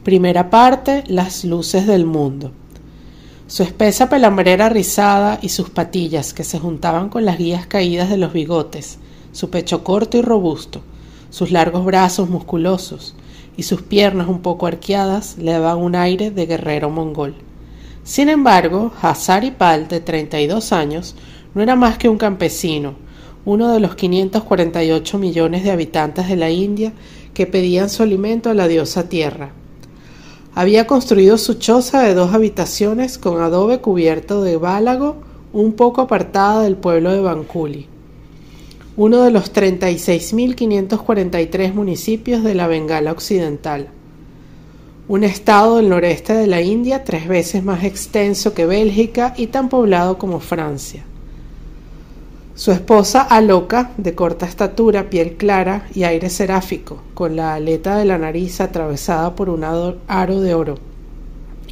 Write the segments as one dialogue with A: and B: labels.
A: Primera parte: las luces del mundo. Su espesa pelambrera rizada y sus patillas que se juntaban con las guías caídas de los bigotes, su pecho corto y robusto, sus largos brazos musculosos y sus piernas un poco arqueadas le daban un aire de guerrero mongol. Sin embargo, Hazaripal, de 32 años, no era más que un campesino, uno de los 548 millones de habitantes de la India que pedían su alimento a la diosa tierra. Había construido su choza de 2 habitaciones con adobe cubierto de bálago, un poco apartada del pueblo de Banculi, uno de los 36.543 municipios de la Bengala Occidental, un estado del noreste de la India 3 veces más extenso que Bélgica y tan poblado como Francia. Su esposa Aloka, de corta estatura, piel clara y aire seráfico, con la aleta de la nariz atravesada por un aro de oro,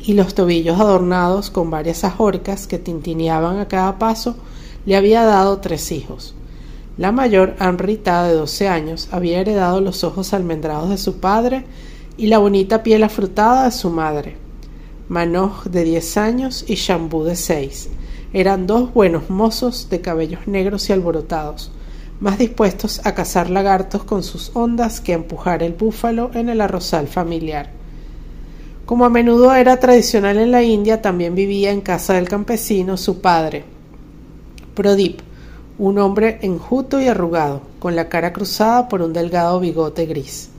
A: y los tobillos adornados con varias ajorcas que tintineaban a cada paso, le había dado 3 hijos. La mayor, Amrita, de 12 años, había heredado los ojos almendrados de su padre y la bonita piel afrutada de su madre. Manoj, de 10 años, y Shambhu, de 6. Eran 2 buenos mozos de cabellos negros y alborotados, más dispuestos a cazar lagartos con sus ondas que a empujar el búfalo en el arrozal familiar. Como a menudo era tradicional en la India, también vivía en casa del campesino su padre, Prodip, un hombre enjuto y arrugado, con la cara cruzada por un delgado bigote gris,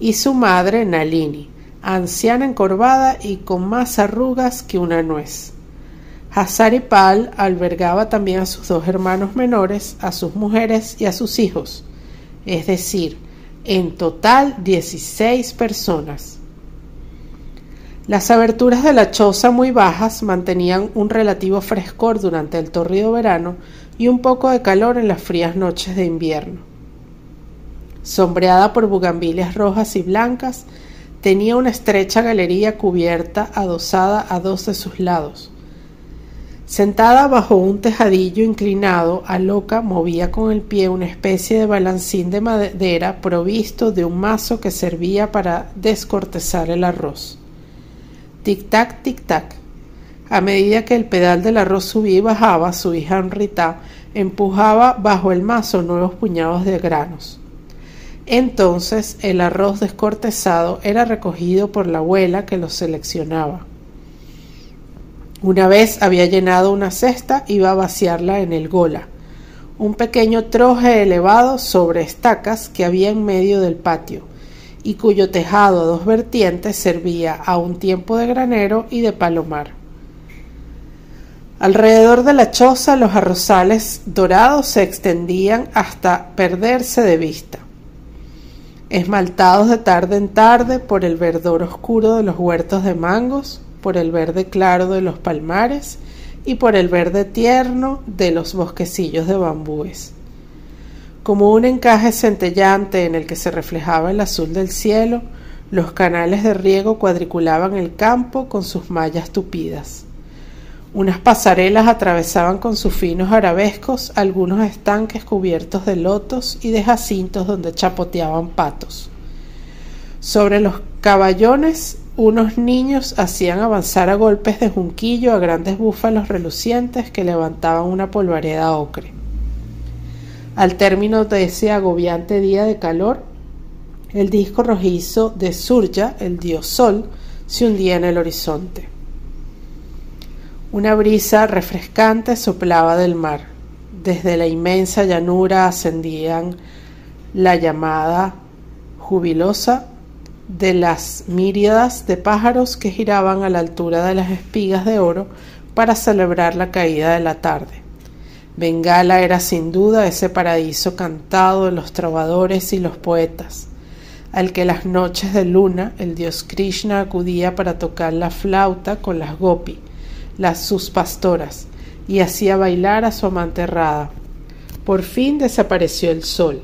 A: y su madre, Nalini, anciana encorvada y con más arrugas que una nuez. Hazaripal albergaba también a sus 2 hermanos menores, a sus mujeres y a sus hijos, es decir, en total 16 personas. Las aberturas de la choza, muy bajas, mantenían un relativo frescor durante el tórrido verano y un poco de calor en las frías noches de invierno. Sombreada por bugambilias rojas y blancas, tenía una estrecha galería cubierta adosada a 2 de sus lados. Sentada bajo un tejadillo inclinado, Aloka movía con el pie una especie de balancín de madera provisto de un mazo que servía para descortezar el arroz. Tic-tac, tic-tac. A medida que el pedal del arroz subía y bajaba, su hija Amrita empujaba bajo el mazo nuevos puñados de granos. Entonces el arroz descortezado era recogido por la abuela, que lo seleccionaba. Una vez había llenado una cesta, iba a vaciarla en el gola, un pequeño troje elevado sobre estacas que había en medio del patio, y cuyo tejado a 2 vertientes servía a un tiempo de granero y de palomar. Alrededor de la choza los arrozales dorados se extendían hasta perderse de vista, esmaltados de tarde en tarde por el verdor oscuro de los huertos de mangos, por el verde claro de los palmares y por el verde tierno de los bosquecillos de bambúes. Como un encaje centellante en el que se reflejaba el azul del cielo, los canales de riego cuadriculaban el campo con sus mallas tupidas. Unas pasarelas atravesaban con sus finos arabescos algunos estanques cubiertos de lotos y de jacintos donde chapoteaban patos. Sobre los caballones, unos niños hacían avanzar a golpes de junquillo a grandes búfalos relucientes que levantaban una polvareda ocre. Al término de ese agobiante día de calor, el disco rojizo de Surya, el dios sol, se hundía en el horizonte. Una brisa refrescante soplaba del mar. Desde la inmensa llanura ascendían la llamada jubilosa de las miríadas de pájaros que giraban a la altura de las espigas de oro para celebrar la caída de la tarde. Bengala era sin duda ese paraíso cantado de los trovadores y los poetas, al que las noches de luna el dios Krishna acudía para tocar la flauta con las gopi, sus pastoras, y hacía bailar a su amante Radha. Por fin desapareció el sol.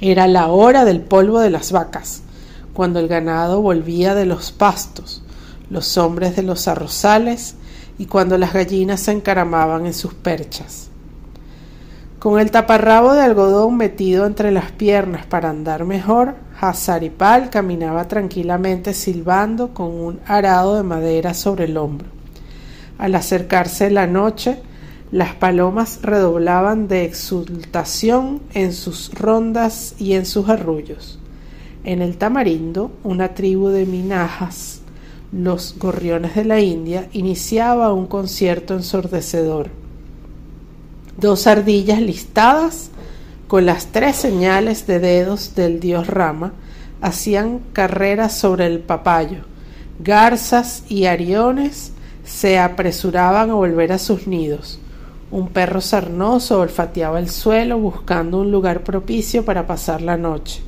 A: Era la hora del polvo de las vacas, cuando el ganado volvía de los pastos, los hombres de los arrozales, y cuando las gallinas se encaramaban en sus perchas. Con el taparrabo de algodón metido entre las piernas para andar mejor, Hazaripal caminaba tranquilamente silbando con un arado de madera sobre el hombro. Al acercarse la noche, las palomas redoblaban de exultación en sus rondas y en sus arrullos. En el tamarindo, una tribu de minajas, los gorriones de la India, iniciaba un concierto ensordecedor. 2 ardillas listadas, con las 3 señales de dedos del dios Rama, hacían carreras sobre el papayo. Garzas y ariones se apresuraban a volver a sus nidos. Un perro sarnoso olfateaba el suelo buscando un lugar propicio para pasar la noche.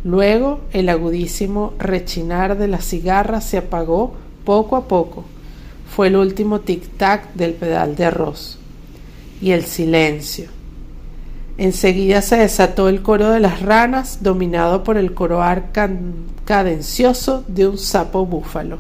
A: Luego el agudísimo rechinar de la cigarra se apagó poco a poco. Fue el último tic-tac del pedal de arroz. Y el silencio. Enseguida se desató el coro de las ranas, dominado por el coroar cadencioso de un sapo búfalo.